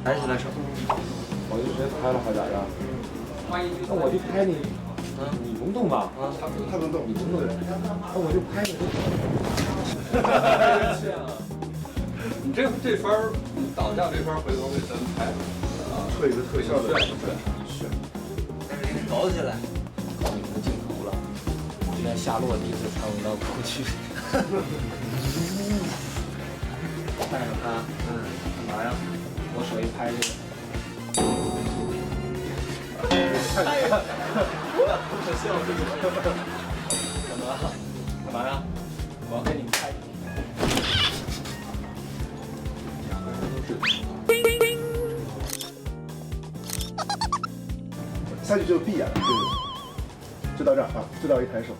还是来手。我就直接拍了，好咋样？那我就拍你，你能动吧？啊，他能动，你能动，那我就拍你。你这番儿，你挡架这番儿回头给咱拍啊，做一个特效的，是。搞起来。靠你们的镜头了，我连夏洛第一次参与到过去。带着他，干嘛呀？我手一拍这个。干嘛呀？我要给你们拍。下去就闭眼了，对，就到这儿啊，就到一抬手。